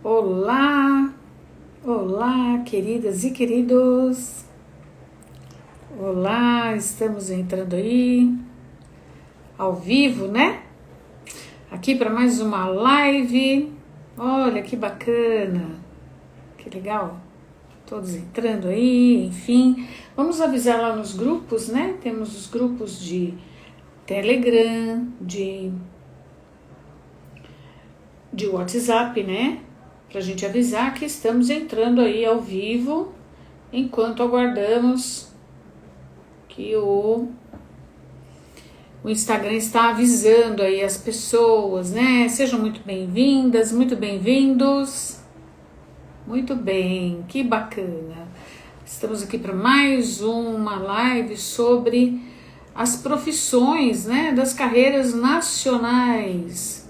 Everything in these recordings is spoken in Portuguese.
Olá, olá, queridas e queridos. Olá, estamos entrando aí ao vivo, né? Aqui para mais uma live. Olha que bacana, que legal. Todos entrando aí, enfim. Vamos avisar lá nos grupos, né? Temos os grupos de Telegram, de WhatsApp, né? Pra gente avisar que estamos entrando aí ao vivo, enquanto aguardamos que o Instagram está avisando aí as pessoas, né? Sejam muito bem-vindas, muito bem-vindos. Muito bem, que bacana. Estamos aqui para mais uma live sobre as profissões, né, das carreiras nacionais.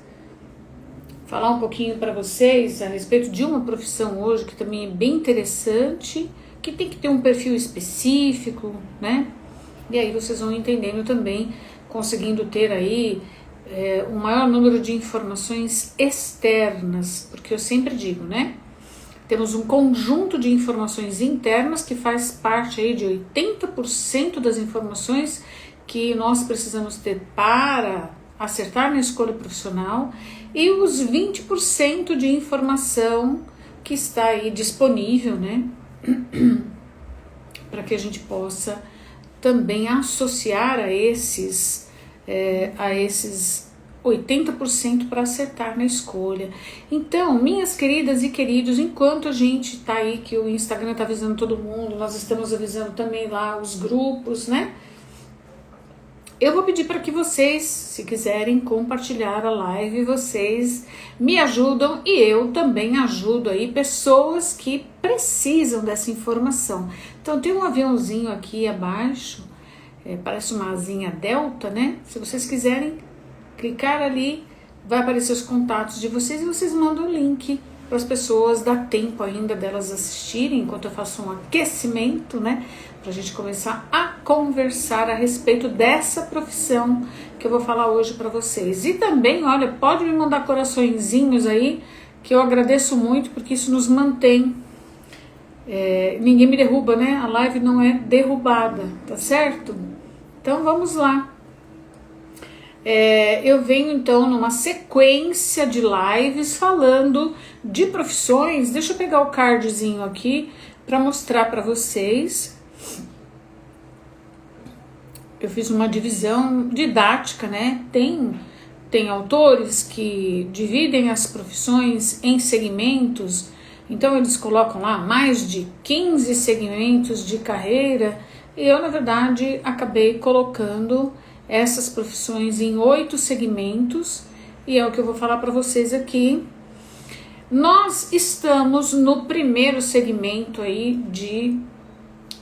Falar um pouquinho para vocês a respeito de uma profissão hoje que também é bem interessante, que tem que ter um perfil específico, né? E aí vocês vão entendendo também, conseguindo ter aí um maior número de informações externas, porque eu sempre digo, né? Temos um conjunto de informações internas que faz parte aí de 80% das informações que nós precisamos ter para acertar na escolha profissional e os 20% de informação que está aí disponível, né? Para que a gente possa também associar a esses 80% para acertar na escolha. Então, minhas queridas e queridos, enquanto a gente tá aí, que o Instagram tá avisando todo mundo, nós estamos avisando também lá os grupos, né? Eu vou pedir para que vocês, se quiserem compartilhar a live, vocês me ajudam e eu também ajudo aí pessoas que precisam dessa informação. Então, tem um aviãozinho aqui abaixo, parece uma asinha delta, né? Se vocês quiserem clicar ali, vai aparecer os contatos de vocês e vocês mandam o link para as pessoas, dá tempo ainda delas assistirem enquanto eu faço um aquecimento, né? Pra gente começar a conversar a respeito dessa profissão que eu vou falar hoje para vocês. E também, olha, pode me mandar coraçõezinhos aí, que eu agradeço muito, porque isso nos mantém. Ninguém me derruba, né? A live não é derrubada, tá certo? Então vamos lá. Eu venho então numa sequência de lives falando de profissões. Deixa eu pegar o cardzinho aqui para mostrar para vocês. Eu fiz uma divisão didática, né? Tem autores que dividem as profissões em segmentos, então eles colocam lá mais de 15 segmentos de carreira, e eu, na verdade, acabei colocando essas profissões em 8 segmentos, e é o que eu vou falar para vocês aqui. Nós estamos no primeiro segmento aí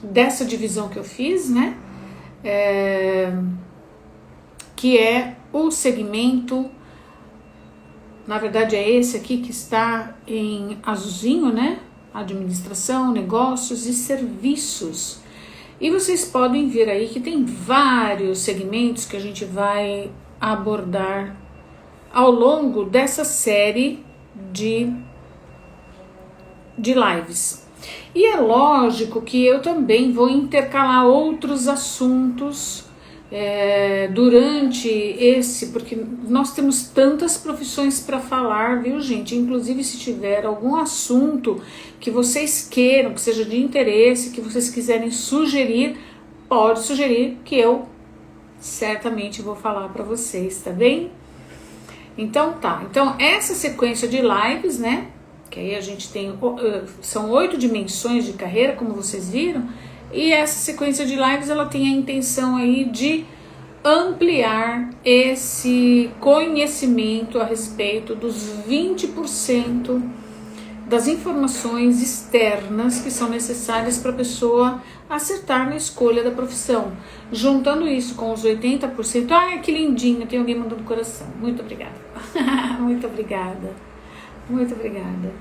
dessa divisão que eu fiz, né? Que é o segmento, na verdade é esse aqui que está em azulzinho, né? Administração, negócios e serviços. E vocês podem ver aí que tem vários segmentos que a gente vai abordar ao longo dessa série de lives. E é lógico que eu também vou intercalar outros assuntos durante porque nós temos tantas profissões para falar, viu, gente? Inclusive, se tiver algum assunto que vocês queiram, que seja de interesse, que vocês quiserem sugerir, pode sugerir que eu certamente vou falar para vocês, tá bem? Então tá, então essa sequência de lives, né, que aí a gente tem, são 8 dimensões de carreira, como vocês viram, e essa sequência de lives, ela tem a intenção aí de ampliar esse conhecimento a respeito dos 20% das informações externas que são necessárias para a pessoa acertar na escolha da profissão. Juntando isso com os 80%, ai que lindinho, tem alguém mandando coração, muito obrigada, muito obrigada, muito obrigada.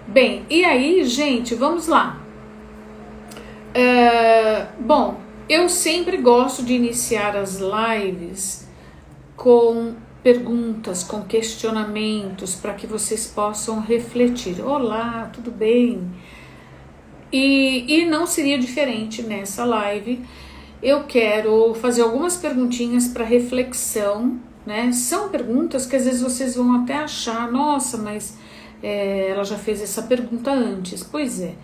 Bem, e aí, gente, vamos lá. Bom, eu sempre gosto de iniciar as lives com perguntas, com questionamentos, para que vocês possam refletir. Olá, tudo bem? E não seria diferente nessa live. Eu quero fazer algumas perguntinhas para reflexão, né? São perguntas que às vezes vocês vão até achar, nossa, mas ela já fez essa pergunta antes. Pois é.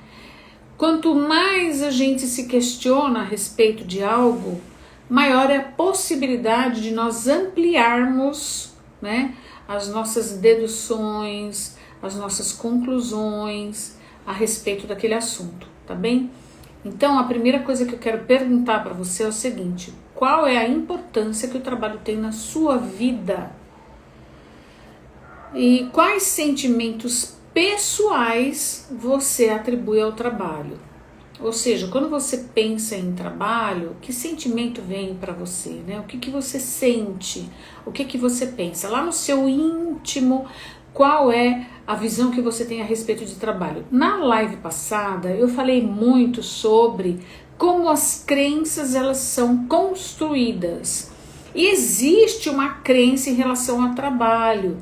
Quanto mais a gente se questiona a respeito de algo, maior é a possibilidade de nós ampliarmos, né, as nossas deduções, as nossas conclusões a respeito daquele assunto, tá bem? Então, a primeira coisa que eu quero perguntar para você é o seguinte: qual é a importância que o trabalho tem na sua vida? E quais sentimentos pessoais você atribui ao trabalho? Ou seja, quando você pensa em trabalho, que sentimento vem para você, né? O que você sente? O que você pensa? Lá no seu íntimo, qual é a visão que você tem a respeito de trabalho? Na live passada, eu falei muito sobre como as crenças elas são construídas. E existe uma crença em relação ao trabalho.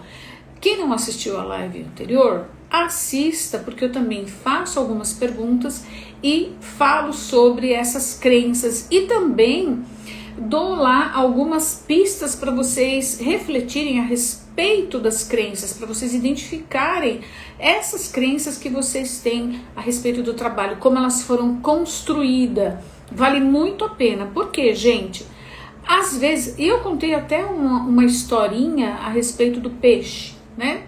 Quem não assistiu a live anterior, assista, porque eu também faço algumas perguntas e falo sobre essas crenças e também dou lá algumas pistas para vocês refletirem a respeito das crenças, para vocês identificarem essas crenças que vocês têm a respeito do trabalho, como elas foram construídas. Vale muito a pena. Por quê, gente? Às vezes, eu contei até uma historinha a respeito do peixe, né?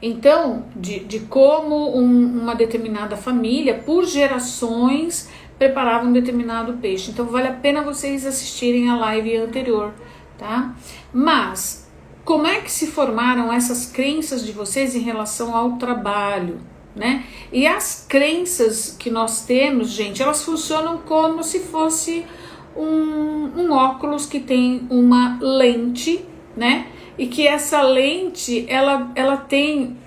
Então, de como uma determinada família, por gerações, preparava um determinado peixe. Então, vale a pena vocês assistirem a live anterior, tá? Mas, como é que se formaram essas crenças de vocês em relação ao trabalho, né? E as crenças que nós temos, gente, elas funcionam como se fosse um óculos que tem uma lente, né? E que essa lente, ela tem,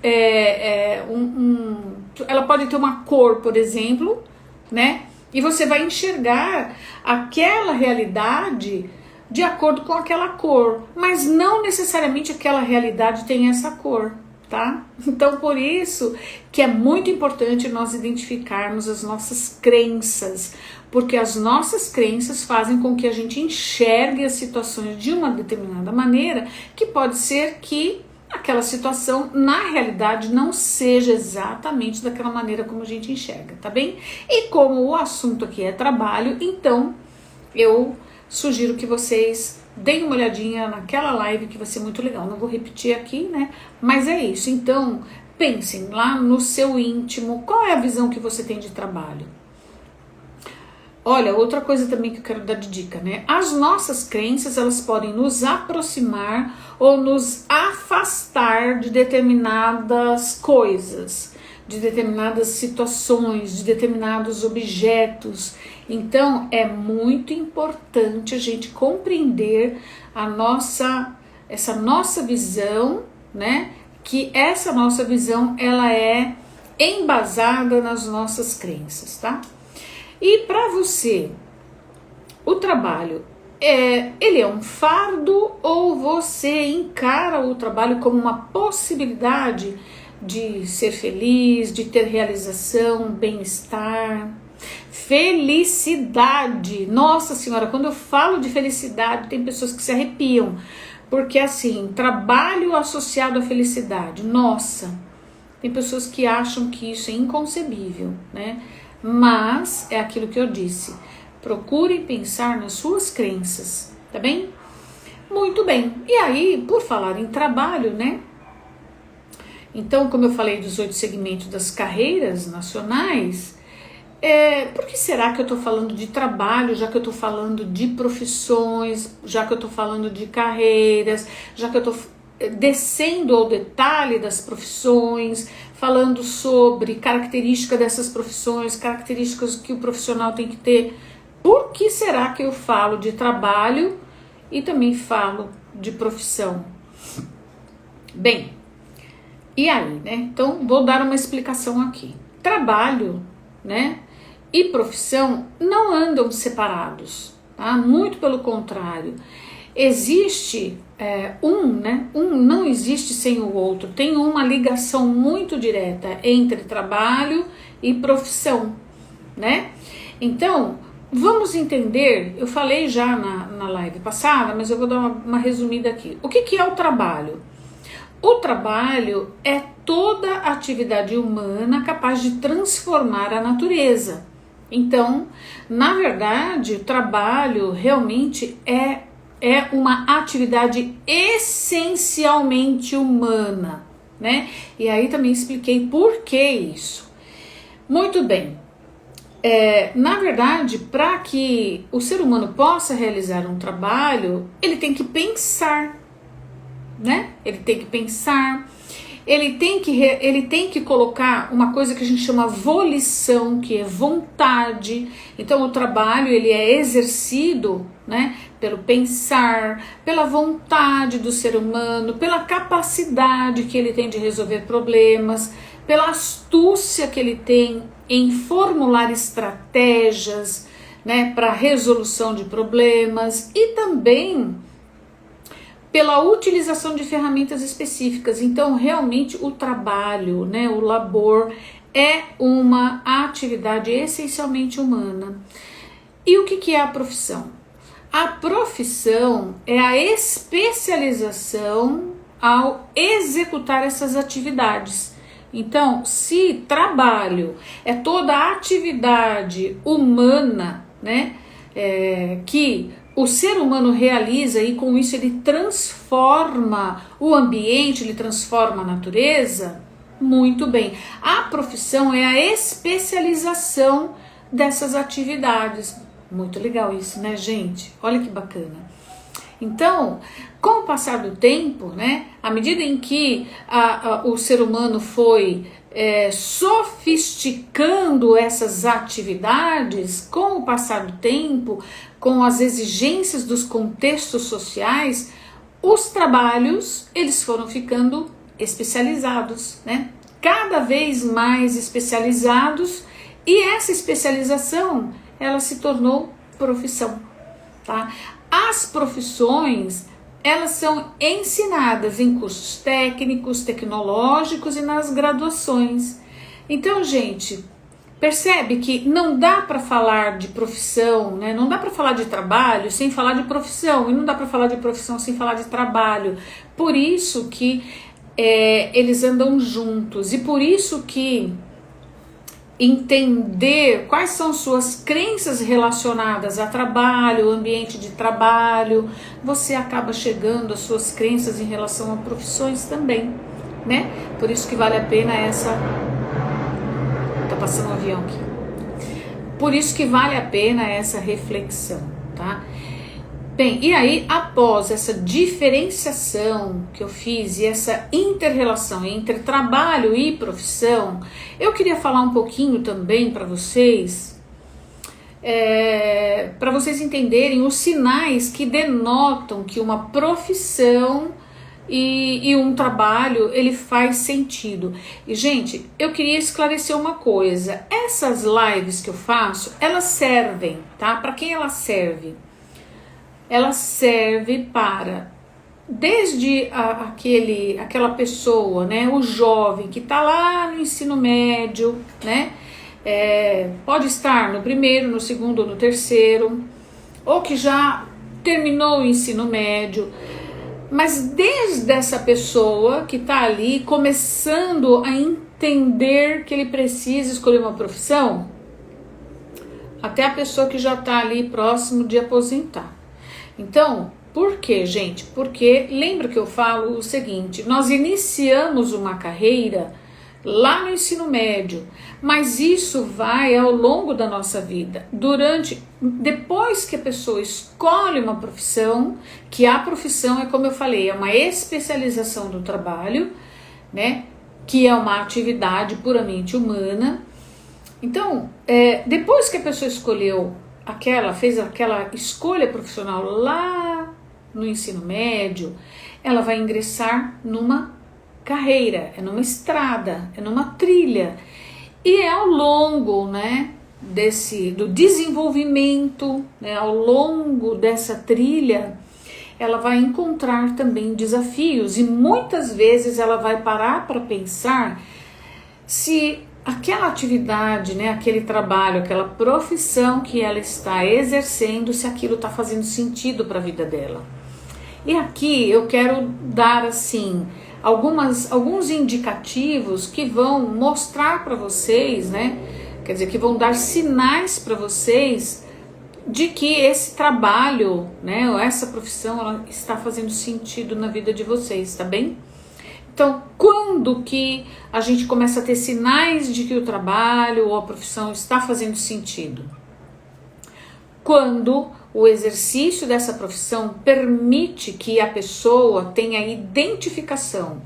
ela pode ter uma cor, por exemplo, né? E você vai enxergar aquela realidade de acordo com aquela cor, mas não necessariamente aquela realidade tem essa cor, tá? Então, por isso que é muito importante nós identificarmos as nossas crenças, porque as nossas crenças fazem com que a gente enxergue as situações de uma determinada maneira, que pode ser que aquela situação, na realidade, não seja exatamente daquela maneira como a gente enxerga, tá bem? E como o assunto aqui é trabalho, então eu sugiro que vocês deem uma olhadinha naquela live que vai ser muito legal. Não vou repetir aqui, né? Mas é isso. Então, pensem lá no seu íntimo, qual é a visão que você tem de trabalho? Olha, outra coisa também que eu quero dar de dica, né? As nossas crenças, elas podem nos aproximar ou nos afastar de determinadas coisas, de determinadas situações, de determinados objetos. Então, é muito importante a gente compreender essa nossa visão, né? Que essa nossa visão, ela é embasada nas nossas crenças, tá? E para você, o trabalho, ele é um fardo ou você encara o trabalho como uma possibilidade de ser feliz, de ter realização, bem-estar, felicidade? Nossa Senhora, quando eu falo de felicidade, tem pessoas que se arrepiam, porque assim, trabalho associado à felicidade, nossa, tem pessoas que acham que isso é inconcebível, né? Mas é aquilo que eu disse, procurem pensar nas suas crenças, tá bem? Muito bem, e aí, por falar em trabalho, né? Então, como eu falei dos 8 segmentos das carreiras nacionais, por que será que eu estou falando de trabalho, já que eu estou falando de profissões, já que eu estou falando de carreiras, já que eu estou descendo ao detalhe das profissões, falando sobre características dessas profissões, características que o profissional tem que ter? Por que será que eu falo de trabalho e também falo de profissão? Bem, e aí, né? Então, vou dar uma explicação aqui. Trabalho, né, e profissão não andam separados, tá? Muito pelo contrário. existe né? Um não existe sem o outro, tem uma ligação muito direta entre trabalho e profissão, né? Então, vamos entender, eu falei já na live passada, mas eu vou dar uma resumida aqui. O que é o trabalho? O trabalho é toda atividade humana capaz de transformar a natureza. Então, na verdade, o trabalho realmente é uma atividade essencialmente humana, né? E aí também expliquei por que isso. Muito bem. Na verdade, para que o ser humano possa realizar um trabalho, ele tem que pensar, né? Ele tem que pensar, ele tem que colocar uma coisa que a gente chama volição, que é vontade. Então o trabalho ele é exercido, né, pelo pensar, pela vontade do ser humano, pela capacidade que ele tem de resolver problemas, pela astúcia que ele tem em formular estratégias, né, para resolução de problemas e também pela utilização de ferramentas específicas. Então, realmente, o trabalho, né, o labor, é uma atividade essencialmente humana. E o que é a profissão? A profissão é a especialização ao executar essas atividades. Então, se trabalho é toda a atividade humana, né, que o ser humano realiza e com isso ele transforma o ambiente, ele transforma a natureza, muito bem. A profissão é a especialização dessas atividades. Muito legal isso, né, gente? Olha que bacana. Então, com o passar do tempo, né, à medida em que o ser humano foi sofisticando essas atividades, com o passar do tempo, com as exigências dos contextos sociais, os trabalhos eles foram ficando especializados, né? Cada vez mais especializados, e essa especialização ela se tornou profissão, tá? As profissões elas são ensinadas em cursos técnicos, tecnológicos e nas graduações. Então, gente, percebe que não dá para falar de profissão, né? Não dá para falar de trabalho sem falar de profissão, e não dá para falar de profissão sem falar de trabalho. Por isso que eles andam juntos, e por isso que entender quais são suas crenças relacionadas a trabalho, ambiente de trabalho, você acaba chegando às suas crenças em relação a profissões também, né? Por isso que vale a pena tá passando um avião aqui. Por isso que vale a pena essa reflexão, tá? Bem, e aí após essa diferenciação que eu fiz e essa inter-relação entre trabalho e profissão, eu queria falar um pouquinho também para vocês entenderem os sinais que denotam que uma profissão e um trabalho ele faz sentido. E gente, eu queria esclarecer uma coisa: essas lives que eu faço, elas servem, tá? Para quem ela serve? Ela serve para, desde aquela pessoa, né, o jovem que está lá no ensino médio, né, pode estar no primeiro, no segundo ou no terceiro, ou que já terminou o ensino médio, mas desde essa pessoa que está ali começando a entender que ele precisa escolher uma profissão, até a pessoa que já está ali próximo de aposentar. Então, por quê, gente? Porque lembra que eu falo o seguinte: nós iniciamos uma carreira lá no ensino médio, mas isso vai ao longo da nossa vida. Depois que a pessoa escolhe uma profissão, que a profissão é, como eu falei, é uma especialização do trabalho, né? Que é uma atividade puramente humana. Então, depois que a pessoa fez aquela escolha profissional lá no ensino médio, ela vai ingressar numa carreira, numa estrada, numa trilha. E ao longo, né, do desenvolvimento, né, ao longo dessa trilha, ela vai encontrar também desafios, e muitas vezes ela vai parar para pensar se aquela atividade, né, aquele trabalho, aquela profissão que ela está exercendo, se aquilo está fazendo sentido para a vida dela. E aqui eu quero dar assim alguns indicativos que vão mostrar para vocês, né, quer dizer, que vão dar sinais para vocês de que esse trabalho, né, ou essa profissão, ela está fazendo sentido na vida de vocês, tá bem? Então, quando que a gente começa a ter sinais de que o trabalho ou a profissão está fazendo sentido? Quando o exercício dessa profissão permite que a pessoa tenha identificação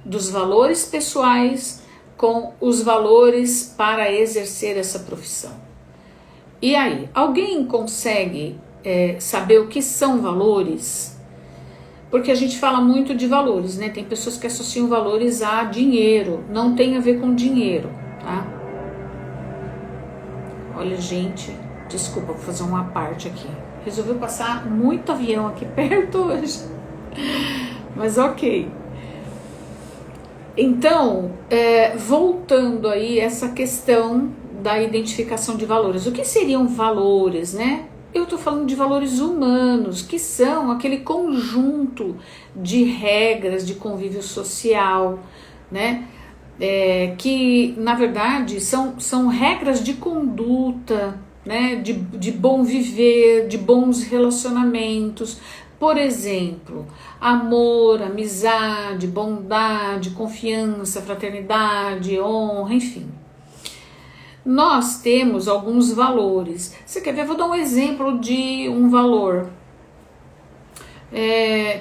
dos valores pessoais com os valores para exercer essa profissão. E aí, alguém consegue saber o que são valores? Porque a gente fala muito de valores, né? Tem pessoas que associam valores a dinheiro, não tem a ver com dinheiro, tá? Olha, gente, desculpa, vou fazer uma parte aqui. Resolveu passar muito avião aqui perto hoje, mas ok. Então, voltando aí essa questão da identificação de valores. O que seriam valores, né? Eu estou falando de valores humanos, que são aquele conjunto de regras de convívio social, né? Que, na verdade, são regras de conduta, né? De bom viver, de bons relacionamentos. Por exemplo, amor, amizade, bondade, confiança, fraternidade, honra, enfim. Nós temos alguns valores. Você quer ver? Eu vou dar um exemplo de um valor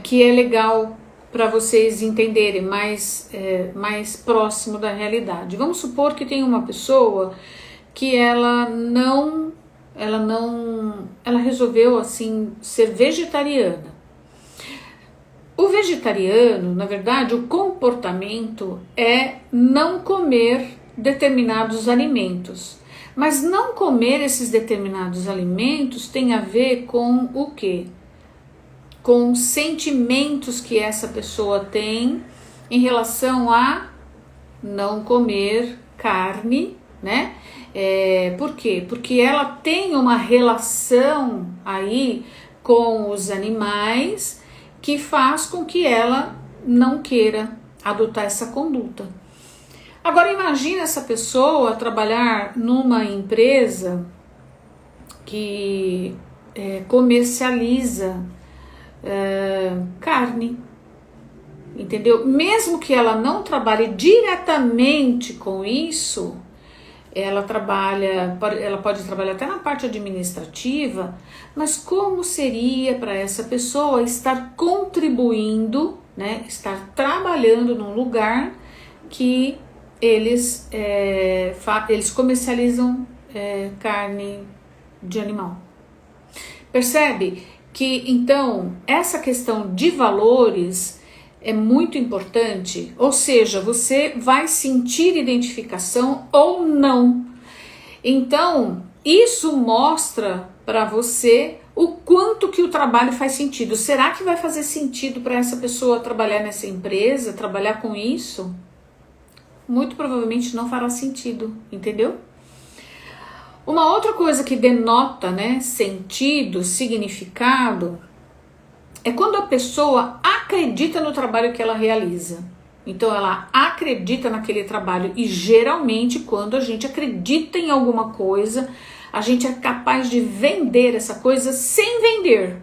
que é legal para vocês entenderem mais próximo da realidade. Vamos supor que tem uma pessoa que ela resolveu assim ser vegetariana. O vegetariano, na verdade, o comportamento é não comer determinados alimentos. Mas não comer esses determinados alimentos tem a ver com o quê? Com sentimentos que essa pessoa tem em relação a não comer carne, né? Por quê? Porque ela tem uma relação aí com os animais que faz com que ela não queira adotar essa conduta. Agora imagine essa pessoa trabalhar numa empresa que comercializa carne, entendeu? Mesmo que ela não trabalhe diretamente com isso, ela pode trabalhar até na parte administrativa, mas como seria para essa pessoa estar contribuindo, né, estar trabalhando num lugar que eles comercializam carne de animal? Percebe que, então, essa questão de valores é muito importante, ou seja, você vai sentir identificação ou não. Então, isso mostra para você o quanto que o trabalho faz sentido. Será que vai fazer sentido para essa pessoa trabalhar nessa empresa, trabalhar com isso? Muito provavelmente não fará sentido, entendeu? Uma outra coisa que denota, né, sentido, significado, é quando a pessoa acredita no trabalho que ela realiza. Então ela acredita naquele trabalho, e geralmente quando a gente acredita em alguma coisa, a gente é capaz de vender essa coisa sem vender.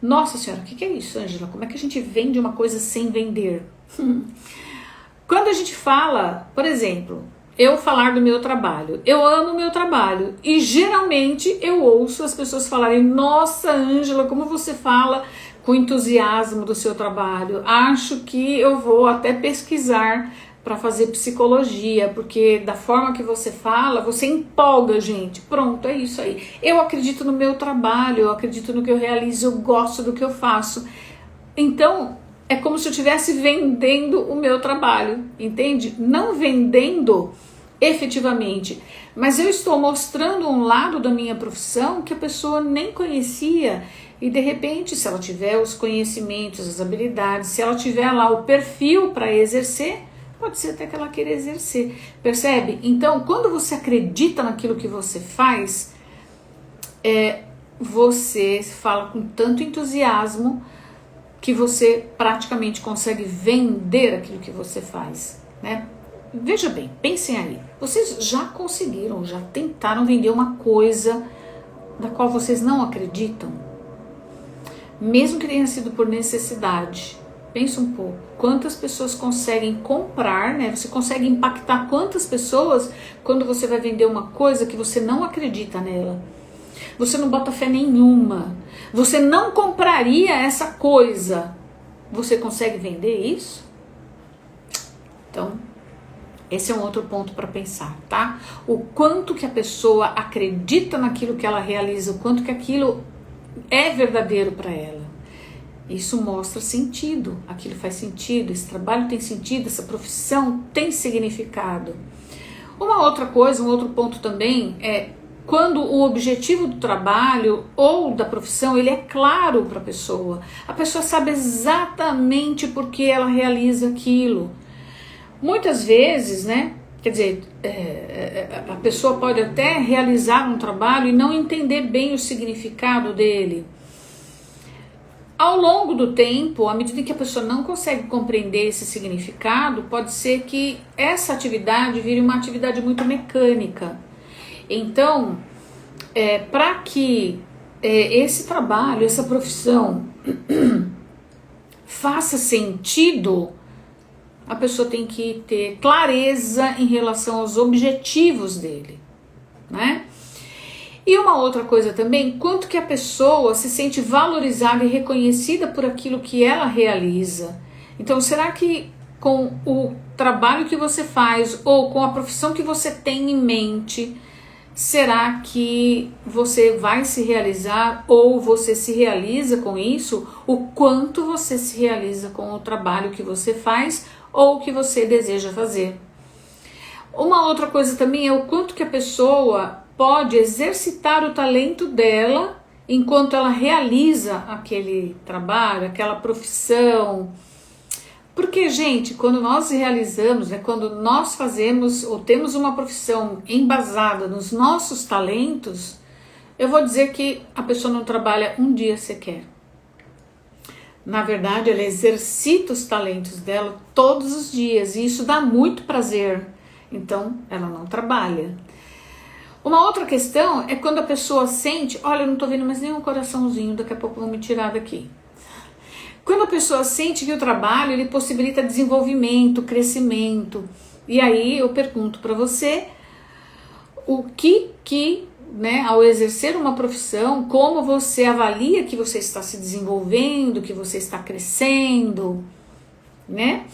Nossa senhora, o que é isso, Ângela? Como é que a gente vende uma coisa sem vender? Quando a gente fala, por exemplo, eu falar do meu trabalho, eu amo o meu trabalho, e geralmente eu ouço as pessoas falarem: nossa, Ângela, como você fala com entusiasmo do seu trabalho, acho que eu vou até pesquisar para fazer psicologia, porque da forma que você fala, você empolga, gente. Pronto, é isso aí. Eu acredito no meu trabalho, eu acredito no que eu realizo, eu gosto do que eu faço. Então, é como se eu estivesse vendendo o meu trabalho, entende? Não vendendo efetivamente, mas eu estou mostrando um lado da minha profissão que a pessoa nem conhecia e de repente, se ela tiver os conhecimentos, as habilidades, se ela tiver lá o perfil para exercer, pode ser até que ela queira exercer, percebe? Então, quando você acredita naquilo que você faz, você fala com tanto entusiasmo que você praticamente consegue vender aquilo que você faz, né? Veja bem, pensem aí, vocês já conseguiram, já tentaram vender uma coisa da qual vocês não acreditam? Mesmo que tenha sido por necessidade, pensa um pouco, quantas pessoas conseguem comprar, né? Você consegue impactar quantas pessoas quando você vai vender uma coisa que você não acredita nela? Você não bota fé nenhuma, você não compraria essa coisa, você consegue vender isso? Então, esse é um outro ponto para pensar, tá? O quanto que a pessoa acredita naquilo que ela realiza, o quanto que aquilo é verdadeiro para ela. Isso mostra sentido, aquilo faz sentido, esse trabalho tem sentido, essa profissão tem significado. Uma outra coisa, um outro ponto também é quando o objetivo do trabalho ou da profissão, ele é claro para a pessoa sabe exatamente por que ela realiza aquilo. Muitas vezes, né, quer dizer, a pessoa pode até realizar um trabalho e não entender bem o significado dele. Ao longo do tempo, à medida que a pessoa não consegue compreender esse significado, pode ser que essa atividade vire uma atividade muito mecânica. Então, para que esse trabalho, essa profissão faça sentido, a pessoa tem que ter clareza em relação aos objetivos dele, né? E uma outra coisa também, quanto que a pessoa se sente valorizada e reconhecida por aquilo que ela realiza. Então, será que com o trabalho que você faz ou com a profissão que você tem em mente, será que você vai se realizar ou você se realiza com isso? O quanto você se realiza com o trabalho que você faz ou que você deseja fazer? Uma outra coisa também é o quanto que a pessoa pode exercitar o talento dela enquanto ela realiza aquele trabalho, aquela profissão. Porque, gente, quando nós realizamos, né, quando nós fazemos ou temos uma profissão embasada nos nossos talentos, eu vou dizer que a pessoa não trabalha um dia sequer. Na verdade, ela exercita os talentos dela todos os dias e isso dá muito prazer. Então, ela não trabalha. Uma outra questão é quando a pessoa sente, olha, eu não tô vendo mais nenhum coraçãozinho, daqui a pouco vão me tirar daqui. Quando a pessoa sente que o trabalho ele possibilita desenvolvimento, crescimento. E aí eu pergunto para você, o que né, ao exercer uma profissão, como você avalia que você está se desenvolvendo, que você está crescendo, né?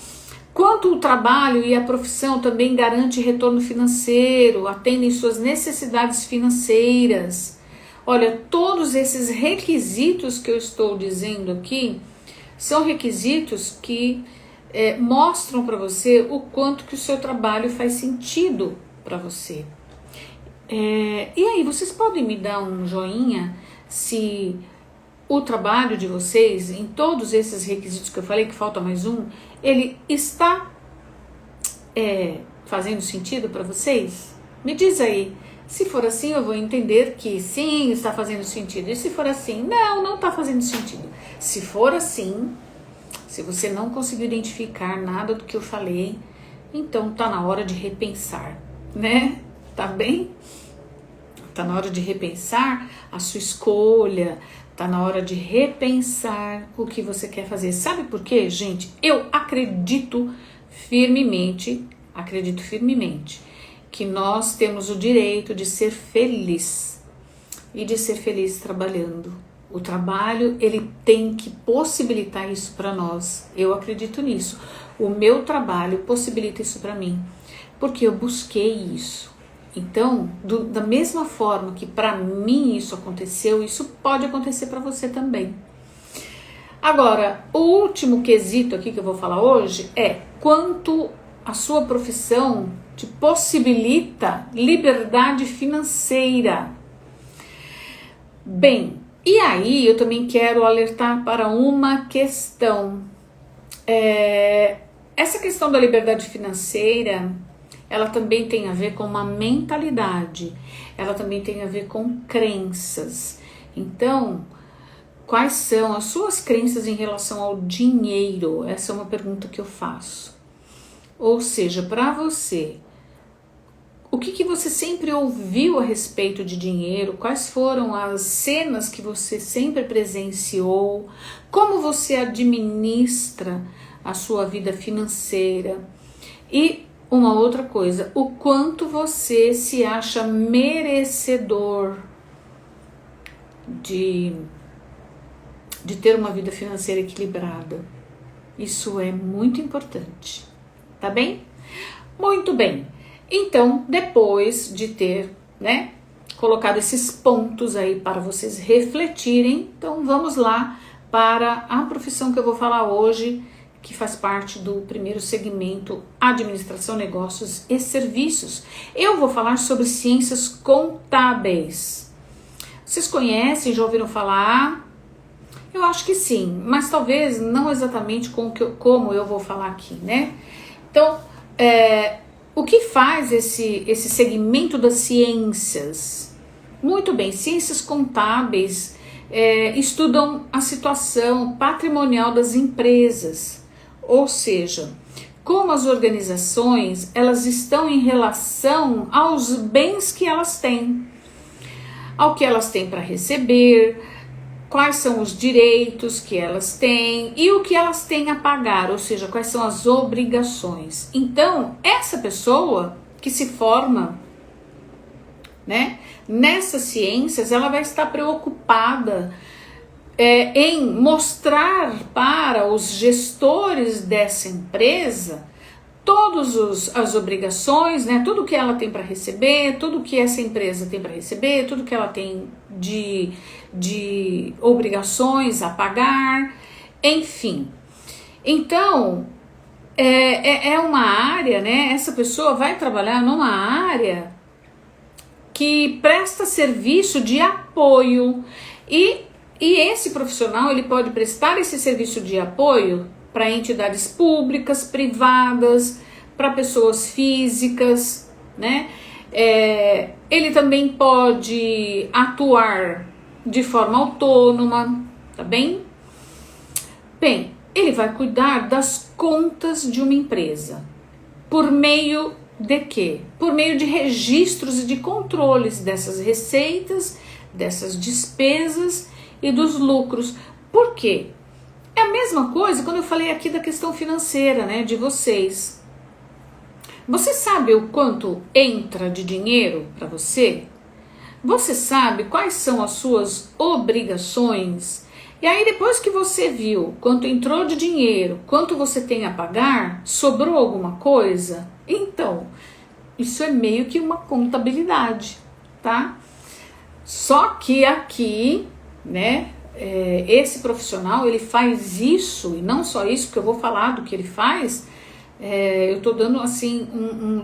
Quanto o trabalho e a profissão também garante retorno financeiro, atendem suas necessidades financeiras. Olha, todos esses requisitos que eu estou dizendo aqui são requisitos que mostram para você o quanto que o seu trabalho faz sentido para você. E aí, vocês podem me dar um joinha se o trabalho de vocês, em todos esses requisitos que eu falei, que falta mais um, ele está fazendo sentido para vocês? Me diz aí. Se for assim, eu vou entender que sim, está fazendo sentido. E se for assim, não está fazendo sentido. Se for assim, se você não conseguiu identificar nada do que eu falei, então tá na hora de repensar, né? Tá bem? Tá na hora de repensar a sua escolha, tá na hora de repensar o que você quer fazer. Sabe por quê, gente? Eu acredito firmemente que nós temos o direito de ser feliz e de ser feliz trabalhando. O trabalho, ele tem que possibilitar isso para nós. Eu acredito nisso. O meu trabalho possibilita isso para mim, porque eu busquei isso. Então, da mesma forma que para mim isso aconteceu, isso pode acontecer para você também. Agora, o último quesito aqui que eu vou falar hoje é quanto a sua profissão te possibilita liberdade financeira. Bem, e aí eu também quero alertar para uma questão. Essa questão da liberdade financeira, ela também tem a ver com uma mentalidade, ela também tem a ver com crenças. Então, quais são as suas crenças em relação ao dinheiro? Essa é uma pergunta que eu faço. Ou seja, para você, o que você sempre ouviu a respeito de dinheiro? Quais foram as cenas que você sempre presenciou? Como você administra a sua vida financeira? E uma outra coisa, o quanto você se acha merecedor de ter uma vida financeira equilibrada. Isso é muito importante, tá bem? Muito bem. Então, depois de ter, colocado esses pontos aí para vocês refletirem, então vamos lá para a profissão que eu vou falar hoje, que faz parte do primeiro segmento, administração, negócios e serviços. Eu vou falar sobre ciências contábeis. Vocês conhecem, já ouviram falar? Eu acho que sim, mas talvez não exatamente como eu vou falar aqui, né? Então, o que faz esse segmento das ciências? Muito bem, ciências contábeis estudam a situação patrimonial das empresas, ou seja, como as organizações elas estão em relação aos bens que elas têm, ao que elas têm para receber, quais são os direitos que elas têm e o que elas têm a pagar, ou seja, quais são as obrigações. Então, essa pessoa que se forma, nessas ciências, ela vai estar preocupada em mostrar para os gestores dessa empresa todas as obrigações, tudo que ela tem para receber, tudo que essa empresa tem para receber, tudo que ela tem de obrigações a pagar, enfim. Então, é uma área, essa pessoa vai trabalhar numa área que presta serviço de apoio e esse profissional ele pode prestar esse serviço de apoio para entidades públicas, privadas, para pessoas físicas, ele também pode atuar de forma autônoma, tá bem? Bem, ele vai cuidar das contas de uma empresa. Por meio de quê? Por meio de registros e de controles dessas receitas, dessas despesas e dos lucros. Por quê? É a mesma coisa quando eu falei aqui da questão financeira, de vocês. Você sabe o quanto entra de dinheiro para você? Você sabe quais são as suas obrigações? E aí depois que você viu quanto entrou de dinheiro, quanto você tem a pagar, sobrou alguma coisa? Então, isso é meio que uma contabilidade, tá? Só que aqui, esse profissional, ele faz isso, e não só isso, porque eu vou falar do que ele faz, eu tô dando assim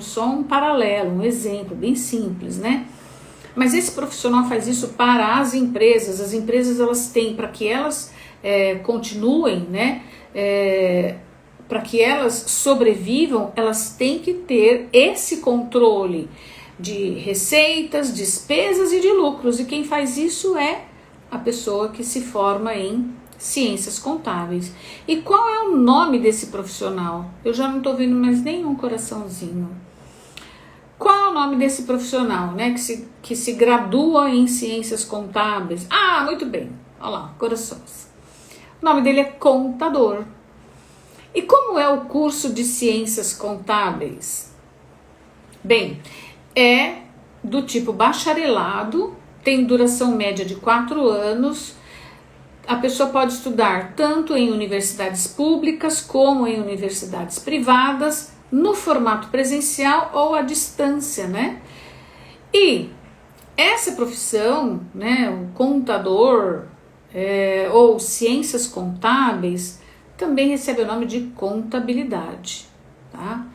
só um paralelo, um exemplo bem simples, Mas esse profissional faz isso para as empresas elas têm, para que elas continuem, para que elas sobrevivam, elas têm que ter esse controle de receitas, despesas e de lucros, e quem faz isso é a pessoa que se forma em ciências contábeis. E qual é o nome desse profissional? Eu já não estou vendo mais nenhum coraçãozinho. Qual é o nome desse profissional, que se gradua em ciências contábeis? Ah, muito bem. Olha lá, corações. O nome dele é contador. E como é o curso de ciências contábeis? Bem, é do tipo bacharelado, tem duração média de 4 anos. A pessoa pode estudar tanto em universidades públicas como em universidades privadas, no formato presencial ou à distância, E essa profissão, o contador ou ciências contábeis, também recebe o nome de contabilidade, tá?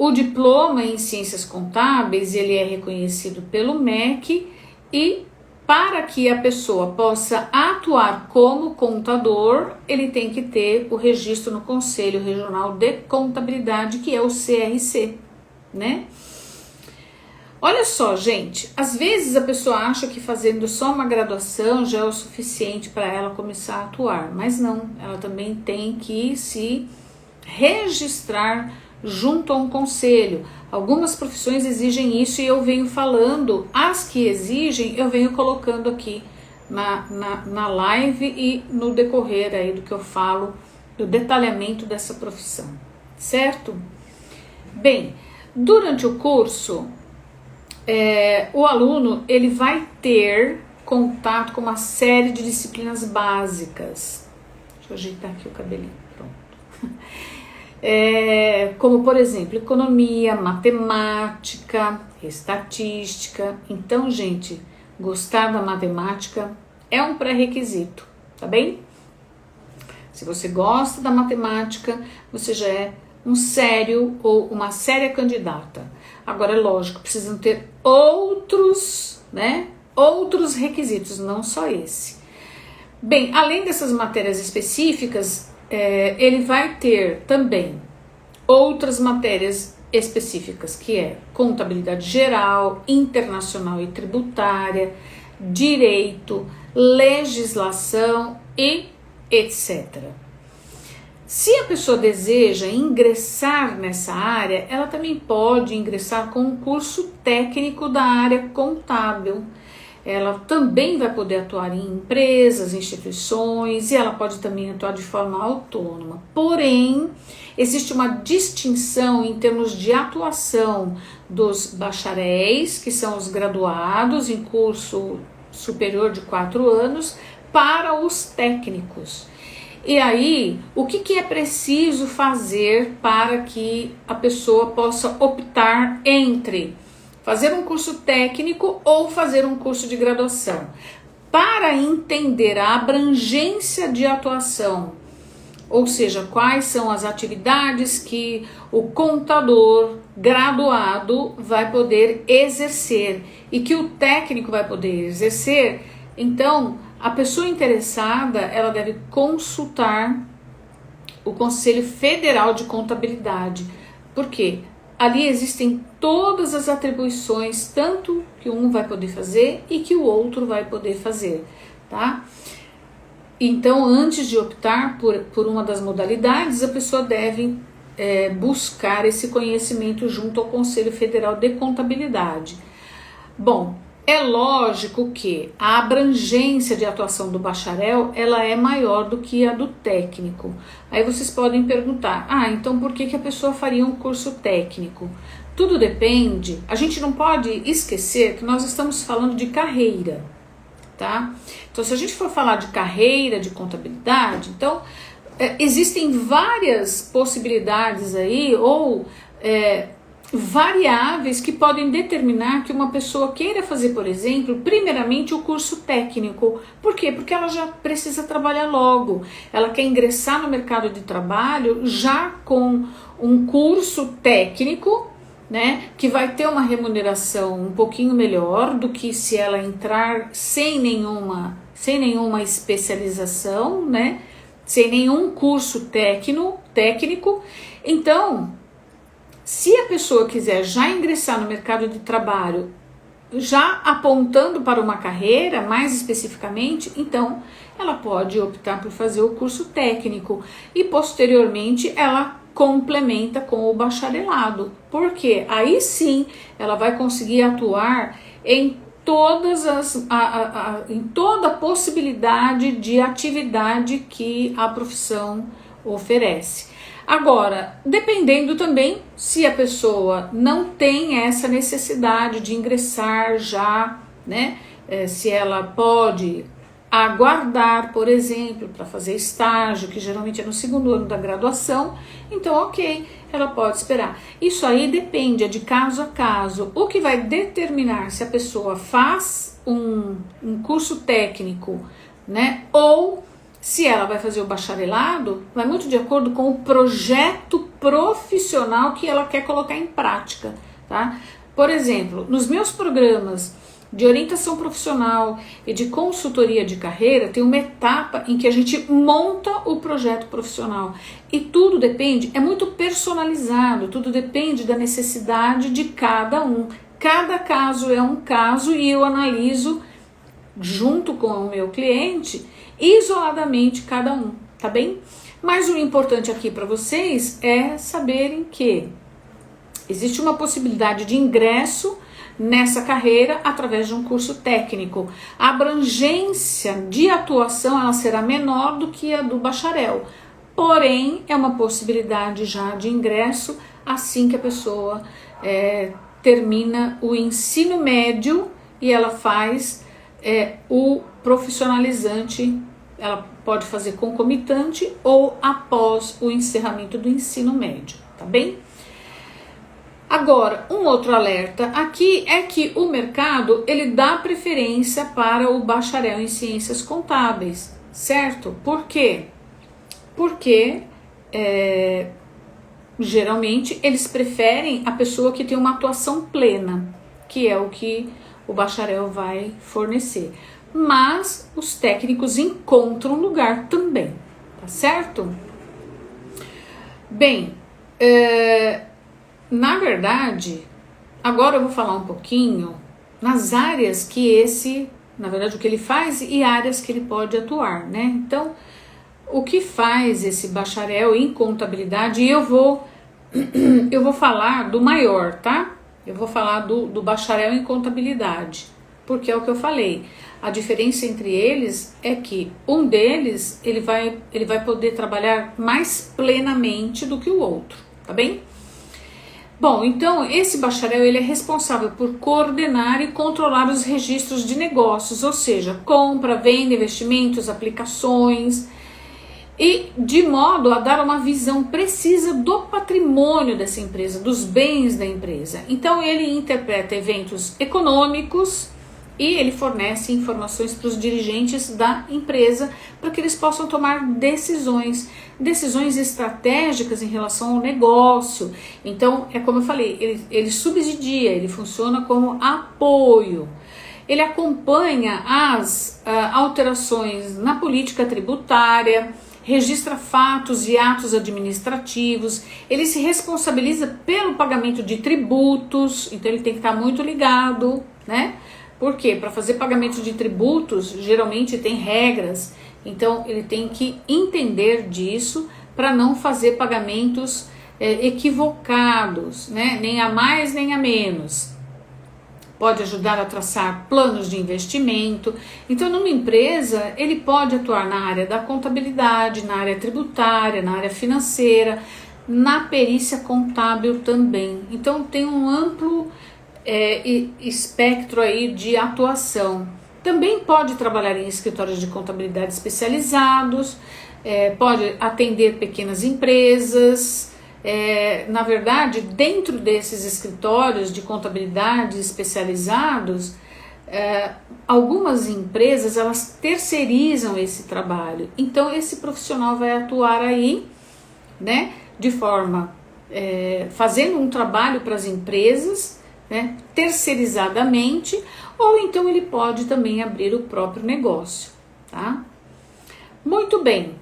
O diploma em Ciências Contábeis, ele é reconhecido pelo MEC e para que a pessoa possa atuar como contador, ele tem que ter o registro no Conselho Regional de Contabilidade, que é o CRC, né? Olha só, gente, às vezes a pessoa acha que fazendo só uma graduação já é o suficiente para ela começar a atuar, mas não, ela também tem que se registrar junto a um conselho. Algumas profissões exigem isso e eu venho falando, as que exigem eu venho colocando aqui na live e no decorrer aí do que eu falo, do detalhamento dessa profissão, certo? Bem, durante o curso, o aluno ele vai ter contato com uma série de disciplinas básicas. Deixa eu ajeitar aqui o cabelinho, pronto. Como por exemplo, economia, matemática, estatística. Então, gente, gostar da matemática é um pré-requisito, tá bem? Se você gosta da matemática, você já é um sério ou uma séria candidata. Agora, é lógico, precisam ter outros, né? Outros requisitos, não só esse. Bem, além dessas matérias específicas, ele vai ter também outras matérias específicas, que é contabilidade geral, internacional e tributária, direito, legislação e etc. Se a pessoa deseja ingressar nessa área, ela também pode ingressar com um curso técnico da área contábil. Ela também vai poder atuar em empresas, instituições, e ela pode também atuar de forma autônoma. Porém, existe uma distinção em termos de atuação dos bacharéis, que são os graduados em curso superior de 4 anos, para os técnicos. E aí, o que é preciso fazer para que a pessoa possa optar entre fazer um curso técnico ou fazer um curso de graduação? Para entender a abrangência de atuação, ou seja, quais são as atividades que o contador graduado vai poder exercer e que o técnico vai poder exercer, então a pessoa interessada ela deve consultar o Conselho Federal de Contabilidade. Por quê? Ali existem todas as atribuições, tanto que um vai poder fazer e que o outro vai poder fazer, tá? Então, antes de optar por uma das modalidades, a pessoa deve buscar esse conhecimento junto ao Conselho Federal de Contabilidade. Bom, é lógico que a abrangência de atuação do bacharel ela é maior do que a do técnico. Aí vocês podem perguntar, então por que a pessoa faria um curso técnico? Tudo depende, a gente não pode esquecer que nós estamos falando de carreira, tá? Então se a gente for falar de carreira, de contabilidade, então existem várias possibilidades aí, ou variáveis que podem determinar que uma pessoa queira fazer, por exemplo, primeiramente o curso técnico. Por quê? Porque ela já precisa trabalhar logo. Ela quer ingressar no mercado de trabalho já com um curso técnico, né, que vai ter uma remuneração um pouquinho melhor do que se ela entrar sem nenhuma especialização, né, sem nenhum curso técnico. Então, se a pessoa quiser já ingressar no mercado de trabalho, já apontando para uma carreira, mais especificamente, então ela pode optar por fazer o curso técnico e posteriormente ela complementa com o bacharelado, porque aí sim ela vai conseguir atuar em em toda a possibilidade de atividade que a profissão oferece. Agora, dependendo também se a pessoa não tem essa necessidade de ingressar já, né? Se ela pode aguardar, por exemplo, para fazer estágio, que geralmente é no 2º ano da graduação, então ok, ela pode esperar. Isso aí depende, é de caso a caso. O que vai determinar se a pessoa faz um curso técnico, né? Ou Se ela vai fazer o bacharelado, vai muito de acordo com o projeto profissional que ela quer colocar em prática, tá? Por exemplo, nos meus programas de orientação profissional e de consultoria de carreira, tem uma etapa em que a gente monta o projeto profissional. E tudo depende, é muito personalizado, tudo depende da necessidade de cada um. Cada caso é um caso e eu analiso junto com o meu cliente, isoladamente cada um, tá bem? Mas o importante aqui para vocês é saberem que existe uma possibilidade de ingresso nessa carreira através de um curso técnico. A abrangência de atuação ela será menor do que a do bacharel, porém é uma possibilidade já de ingresso assim que a pessoa termina o ensino médio e ela faz o profissionalizante. Ela pode fazer concomitante ou após o encerramento do ensino médio, tá bem? Agora, um outro alerta aqui é que o mercado ele dá preferência para o bacharel em ciências contábeis, certo? Por quê? Porque geralmente eles preferem a pessoa que tem uma atuação plena, que é o que o bacharel vai fornecer. Mas os técnicos encontram lugar também, tá certo? Bem, na verdade, agora eu vou falar um pouquinho nas áreas que na verdade o que ele faz e áreas que ele pode atuar, né? Então, o que faz esse bacharel em contabilidade, eu vou falar do maior, tá? Eu vou falar do bacharel em contabilidade, porque é o que eu falei. A diferença entre eles é que um deles ele vai poder trabalhar mais plenamente do que o outro, tá bem? Bom, então esse bacharel ele é responsável por coordenar e controlar os registros de negócios, ou seja, compra, venda, investimentos, aplicações, e de modo a dar uma visão precisa do patrimônio dessa empresa, dos bens da empresa. Então ele interpreta eventos econômicos e ele fornece informações para os dirigentes da empresa para que eles possam tomar decisões estratégicas em relação ao negócio. Então, é como eu falei, ele subsidia, ele funciona como apoio. Ele acompanha as alterações na política tributária, registra fatos e atos administrativos, ele se responsabiliza pelo pagamento de tributos, então ele tem que estar muito ligado, né? Por quê? Para fazer pagamento de tributos, geralmente tem regras, então ele tem que entender disso para não fazer pagamentos equivocados, né? Nem a mais nem a menos. Pode ajudar a traçar planos de investimento. Então, numa empresa, ele pode atuar na área da contabilidade, na área tributária, na área financeira, na perícia contábil também. Então, tem um amplo espectro aí de atuação. Também pode trabalhar em escritórios de contabilidade especializados, pode atender pequenas empresas. Na verdade, dentro desses escritórios de contabilidade especializados, algumas empresas elas terceirizam esse trabalho. Então, esse profissional vai atuar aí, né, de forma fazendo um trabalho para as empresas, né, terceirizadamente, ou então ele pode também abrir o próprio negócio, tá? Muito bem.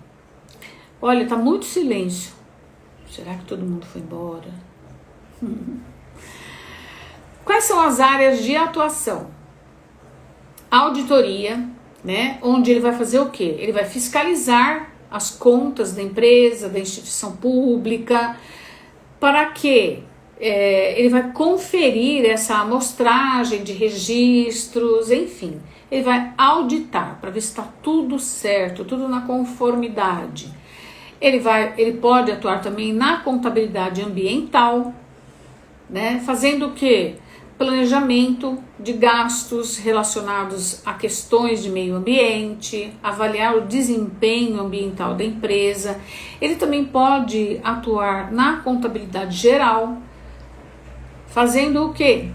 Olha, tá muito silêncio. Será que todo mundo foi embora? Quais são as áreas de atuação? Auditoria, né? Onde ele vai fazer o quê? Ele vai fiscalizar as contas da empresa, da instituição pública, para que ele vai conferir essa amostragem de registros, enfim. Ele vai auditar para ver se está tudo certo, tudo na conformidade. Ele pode atuar também na contabilidade ambiental, né? Fazendo o quê? Planejamento de gastos relacionados a questões de meio ambiente, avaliar o desempenho ambiental da empresa. Ele também pode atuar na contabilidade geral, fazendo o quê?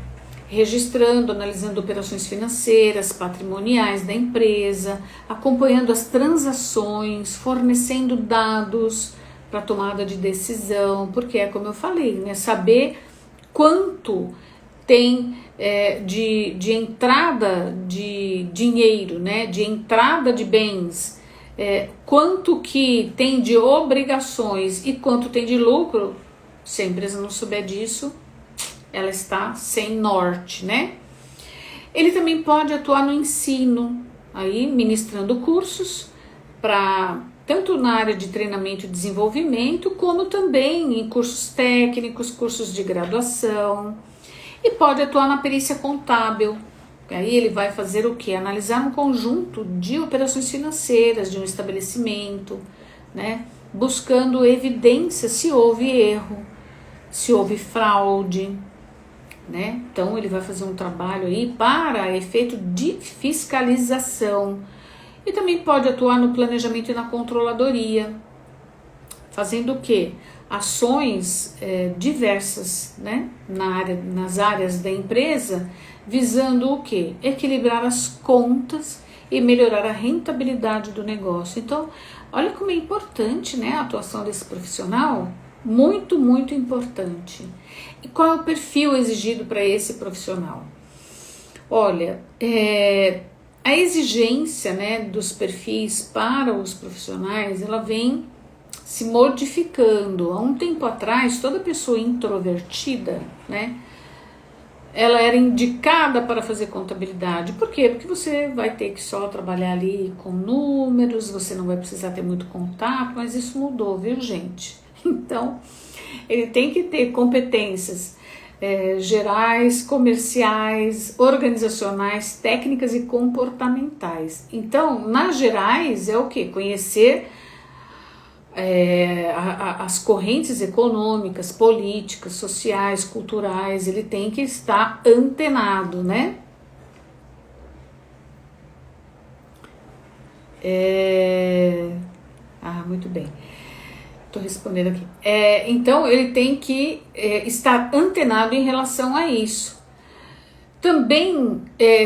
registrando, analisando operações financeiras, patrimoniais da empresa, acompanhando as transações, fornecendo dados para tomada de decisão, porque é como eu falei, né, saber quanto tem de entrada de dinheiro, né, de entrada de bens, quanto que tem de obrigações e quanto tem de lucro. Se a empresa não souber disso, ela está sem norte, né? Ele também pode atuar no ensino, aí ministrando cursos para tanto na área de treinamento e desenvolvimento, como também em cursos técnicos, cursos de graduação, e pode atuar na perícia contábil. Aí ele vai fazer o quê? Analisar um conjunto de operações financeiras de um estabelecimento, né? Buscando evidência se houve erro, se houve fraude, né? Então ele vai fazer um trabalho aí para efeito de fiscalização. E também pode atuar no planejamento e na controladoria, fazendo o quê? Ações diversas, né? Nas áreas da empresa, visando o quê? Equilibrar as contas e melhorar a rentabilidade do negócio. Então, olha como é importante, né, a atuação desse profissional. Muito, muito importante. E qual é o perfil exigido para esse profissional? Olha, a exigência, né, dos perfis para os profissionais, ela vem se modificando. Há um tempo atrás, toda pessoa introvertida, né, ela era indicada para fazer contabilidade. Por quê? Porque você vai ter que só trabalhar ali com números, você não vai precisar ter muito contato, mas isso mudou, viu, gente? Então, ele tem que ter competências gerais, comerciais, organizacionais, técnicas e comportamentais. Então, nas gerais, é o quê? Conhecer as correntes econômicas, políticas, sociais, culturais. Ele tem que estar antenado, né? Muito bem. Estou respondendo aqui. Então, ele tem que estar antenado em relação a isso. Também,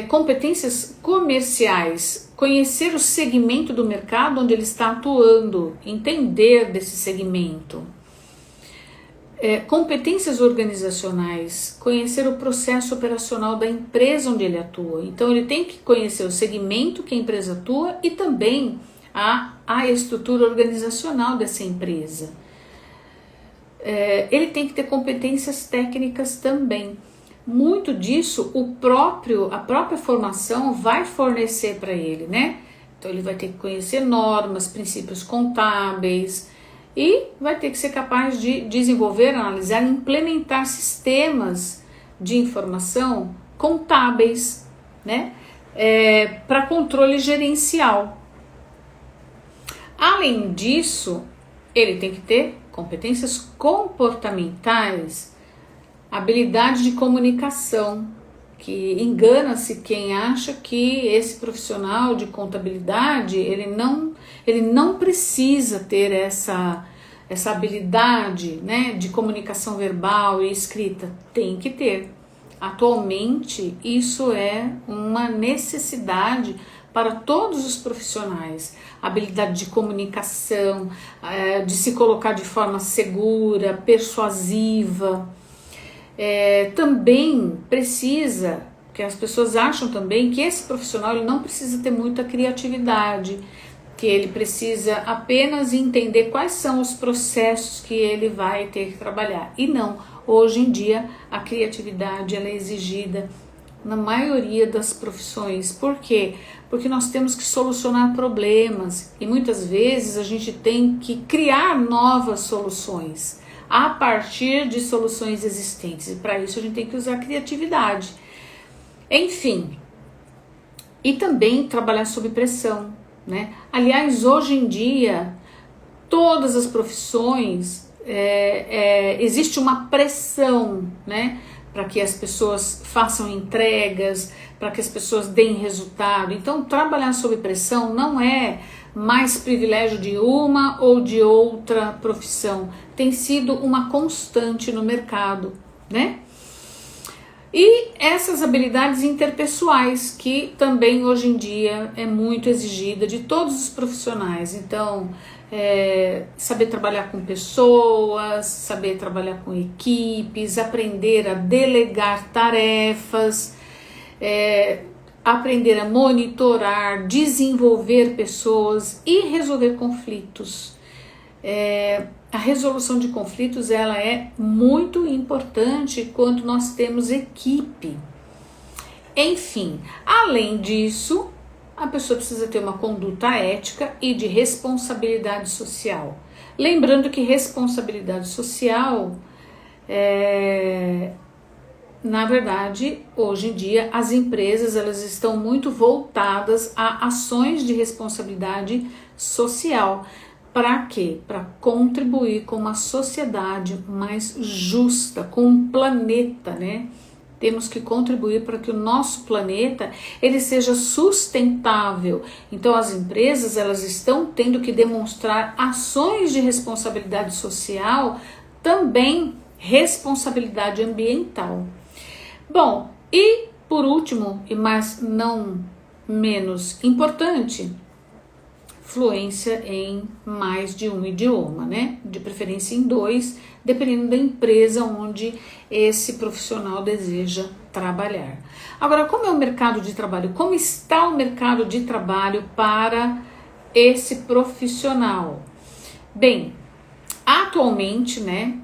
competências comerciais, conhecer o segmento do mercado onde ele está atuando, entender desse segmento. Competências organizacionais, conhecer o processo operacional da empresa onde ele atua. Então, ele tem que conhecer o segmento que a empresa atua e também a estrutura organizacional dessa empresa. Ele tem que ter competências técnicas também. Muito disso a própria formação vai fornecer para ele, né? Então ele vai ter que conhecer normas, princípios contábeis e vai ter que ser capaz de desenvolver, analisar e implementar sistemas de informação contábeis, né? Para controle gerencial. Além disso, ele tem que ter competências comportamentais, habilidade de comunicação, que engana-se quem acha que esse profissional de contabilidade, ele não precisa ter essa habilidade, né, de comunicação verbal e escrita. Tem que ter. Atualmente, isso é uma necessidade para todos os profissionais. Habilidade de comunicação, de se colocar de forma segura, persuasiva. Também precisa, que as pessoas acham também que esse profissional ele não precisa ter muita criatividade, que ele precisa apenas entender quais são os processos que ele vai ter que trabalhar. E não, hoje em dia a criatividade ela é exigida na maioria das profissões. Por quê? Porque nós temos que solucionar problemas e muitas vezes a gente tem que criar novas soluções a partir de soluções existentes. E para isso a gente tem que usar a criatividade. Enfim, e também trabalhar sob pressão, né? Aliás, hoje em dia, todas as profissões, existe uma pressão, né? Para que as pessoas façam entregas, para que as pessoas deem resultado. Então, trabalhar sob pressão não é mais privilégio de uma ou de outra profissão. Tem sido uma constante no mercado, né? E essas habilidades interpessoais que também hoje em dia é muito exigida de todos os profissionais. Então, saber trabalhar com pessoas, saber trabalhar com equipes, aprender a delegar tarefas, aprender a monitorar, desenvolver pessoas e resolver conflitos. A resolução de conflitos ela é muito importante quando nós temos equipe. Enfim, além disso, a pessoa precisa ter uma conduta ética e de responsabilidade social. Lembrando que responsabilidade social, na verdade, hoje em dia, as empresas elas estão muito voltadas a ações de responsabilidade social. Para quê? Para contribuir com uma sociedade mais justa, com um planeta, né? Temos que contribuir para que o nosso planeta ele seja sustentável. Então as empresas elas estão tendo que demonstrar ações de responsabilidade social, também responsabilidade ambiental. Bom, e por último, e mas não menos importante, fluência em mais de um idioma, né? De preferência em 2, dependendo da empresa onde esse profissional deseja trabalhar. Agora, como é o mercado de trabalho? Como está o mercado de trabalho para esse profissional? Bem, atualmente, né,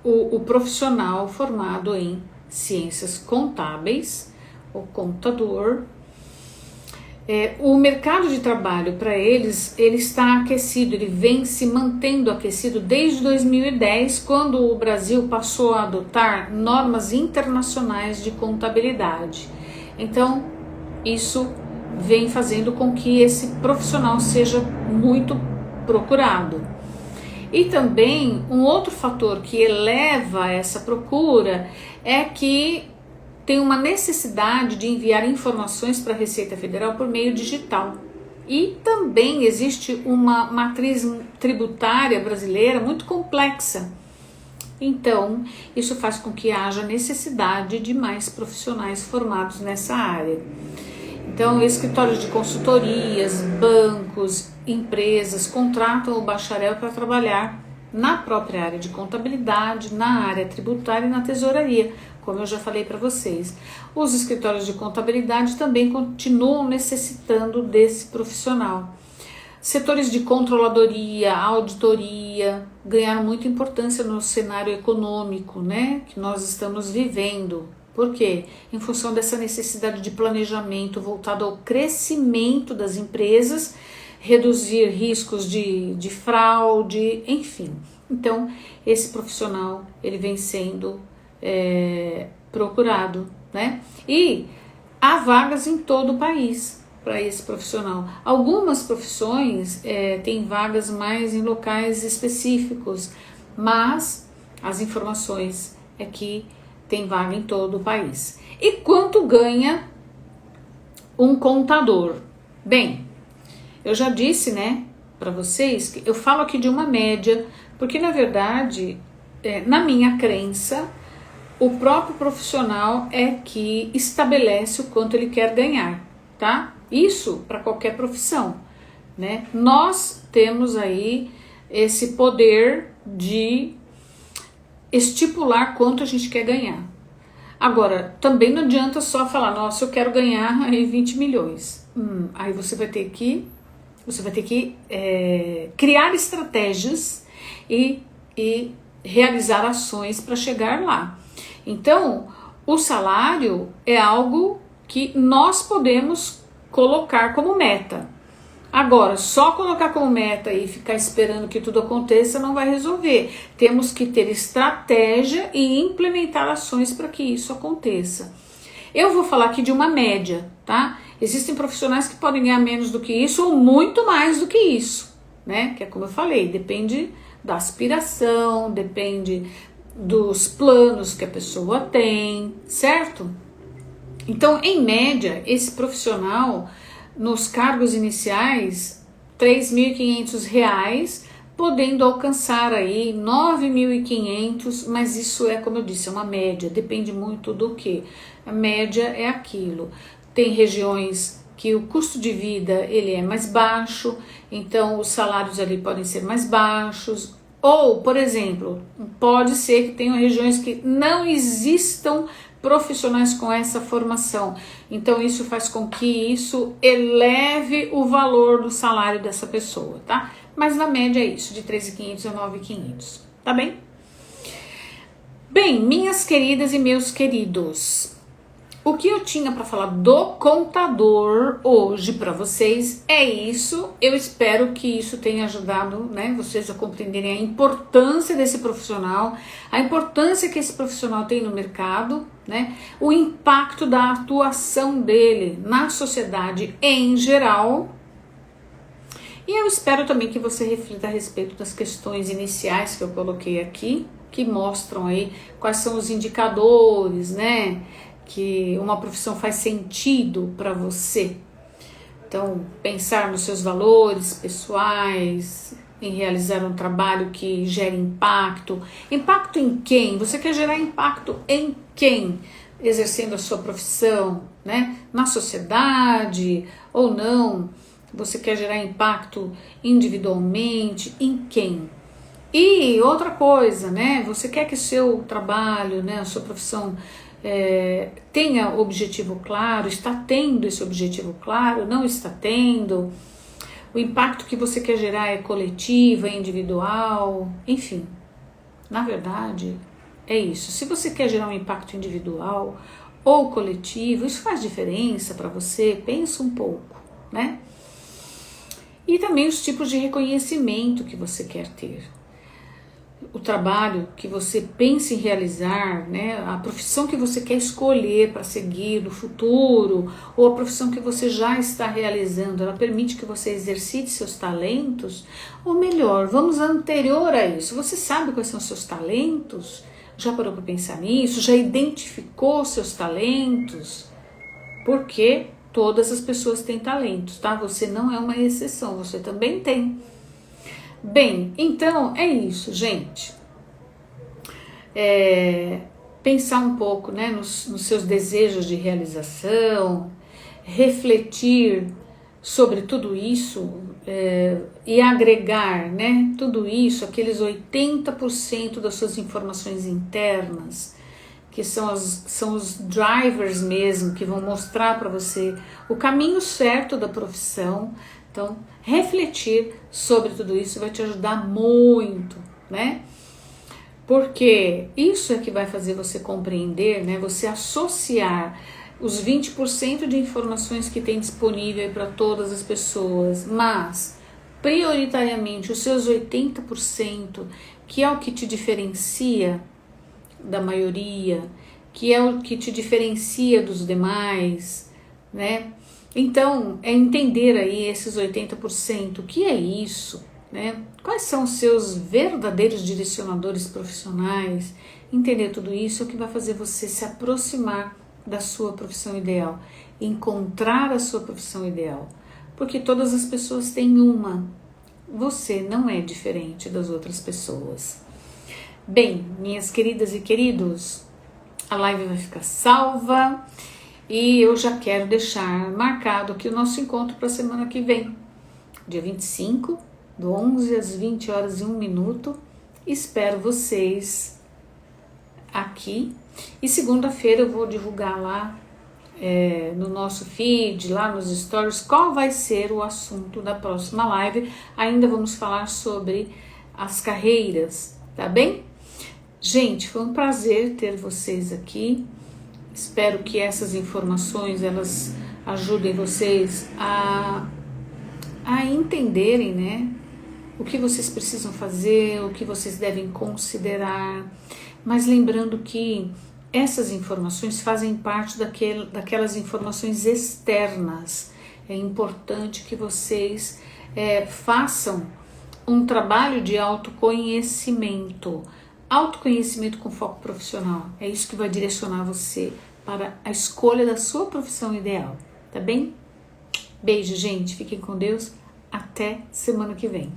o profissional formado em ciências contábeis, o contador, o mercado de trabalho para eles, ele está aquecido, ele vem se mantendo aquecido desde 2010, quando o Brasil passou a adotar normas internacionais de contabilidade. Então, isso vem fazendo com que esse profissional seja muito procurado. E também, um outro fator que eleva essa procura é que tem uma necessidade de enviar informações para a Receita Federal por meio digital. E também existe uma matriz tributária brasileira muito complexa. Então, isso faz com que haja necessidade de mais profissionais formados nessa área. Então, escritórios de consultorias, bancos, empresas contratam o bacharel para trabalhar na própria área de contabilidade, na área tributária e na tesouraria, como eu já falei para vocês. Os escritórios de contabilidade também continuam necessitando desse profissional. Setores de controladoria, auditoria ganharam muita importância no cenário econômico, né, que nós estamos vivendo. Por quê? Em função dessa necessidade de planejamento voltado ao crescimento das empresas, reduzir riscos de fraude, enfim. Então, esse profissional ele vem sendo procurado, né? E há vagas em todo o país para esse profissional. Algumas profissões têm vagas mais em locais específicos, mas as informações é que tem vaga em todo o país. E quanto ganha um contador? Bem, eu já disse, né, para vocês que eu falo aqui de uma média, porque na verdade, na minha crença, o próprio profissional é que estabelece o quanto ele quer ganhar, tá? Isso para qualquer profissão, né? Nós temos aí esse poder de estipular quanto a gente quer ganhar. Agora, também não adianta só falar, nossa, eu quero ganhar aí 20 milhões. Aí você vai ter que criar estratégias e realizar ações para chegar lá. Então, o salário é algo que nós podemos colocar como meta. Agora, só colocar como meta e ficar esperando que tudo aconteça não vai resolver. Temos que ter estratégia e implementar ações para que isso aconteça. Eu vou falar aqui de uma média, tá? Existem profissionais que podem ganhar menos do que isso ou muito mais do que isso, né? Que é como eu falei, depende da aspiração, depende dos planos que a pessoa tem, certo? Então, em média, esse profissional, nos cargos iniciais, R$ 3.500 podendo alcançar aí 9.500, mas isso é, como eu disse, é uma média, depende muito do que. A média é aquilo. Tem regiões que o custo de vida ele é mais baixo, então os salários ali podem ser mais baixos, ou, por exemplo, pode ser que tenham regiões que não existam profissionais com essa formação, então isso faz com que isso eleve o valor do salário dessa pessoa, tá? Mas na média é isso, de 13.500 a 9.500, tá bem? Bem, minhas queridas e meus queridos, o que eu tinha para falar do contador hoje para vocês é isso. Eu espero que isso tenha ajudado, né, vocês a compreenderem a importância desse profissional, a importância que esse profissional tem no mercado, né, o impacto da atuação dele na sociedade em geral. E eu espero também que você reflita a respeito das questões iniciais que eu coloquei aqui, que mostram aí quais são os indicadores, né, que uma profissão faz sentido para você. Então, pensar nos seus valores pessoais, em realizar um trabalho que gere impacto. Impacto em quem? Você quer gerar impacto em quem? Exercendo a sua profissão, né? Na sociedade ou não? Você quer gerar impacto individualmente? Em quem? E outra coisa, né? Você quer que seu trabalho, né, a sua profissão tenha objetivo claro, está tendo esse objetivo claro, não está tendo, o impacto que você quer gerar é coletivo, é individual, enfim, na verdade é isso. Se você quer gerar um impacto individual ou coletivo, isso faz diferença para você? Pensa um pouco, né? E também os tipos de reconhecimento que você quer ter. O trabalho que você pensa em realizar, né, a profissão que você quer escolher para seguir no futuro, ou a profissão que você já está realizando, ela permite que você exercite seus talentos? Ou melhor, vamos anterior a isso, você sabe quais são os seus talentos? Já parou para pensar nisso? Já identificou seus talentos? Porque todas as pessoas têm talentos, tá? Você não é uma exceção, você também tem. Bem, então é isso, gente. Pensar um pouco, né, nos seus desejos de realização, refletir sobre tudo isso e agregar, né, tudo isso, aqueles 80% das suas informações internas, que são os drivers mesmo, que vão mostrar para você o caminho certo da profissão. Então, refletir sobre tudo isso vai te ajudar muito, né? Porque isso é que vai fazer você compreender, né? Você associar os 20% de informações que tem disponível para todas as pessoas, mas prioritariamente os seus 80%, que é o que te diferencia da maioria, que é o que te diferencia dos demais, né? Então, é entender aí esses 80%, o que é isso, né? Quais são os seus verdadeiros direcionadores profissionais? Entender tudo isso é o que vai fazer você se aproximar da sua profissão ideal, encontrar a sua profissão ideal, porque todas as pessoas têm uma, você não é diferente das outras pessoas. Bem, minhas queridas e queridos, a live vai ficar salva. E eu já quero deixar marcado aqui o nosso encontro para a semana que vem, dia 25, do 11 às 20 horas e 1 minuto. Espero vocês aqui. E segunda-feira eu vou divulgar lá no nosso feed, lá nos stories, qual vai ser o assunto da próxima live. Ainda vamos falar sobre as carreiras, tá bem? Gente, foi um prazer ter vocês aqui. Espero que essas informações elas ajudem vocês a entenderem, né, o que vocês precisam fazer, o que vocês devem considerar, mas lembrando que essas informações fazem parte daquelas informações externas. É importante que vocês façam um trabalho de autoconhecimento. Autoconhecimento com foco profissional, é isso que vai direcionar você para a escolha da sua profissão ideal, tá bem? Beijo, gente, fiquem com Deus, até semana que vem.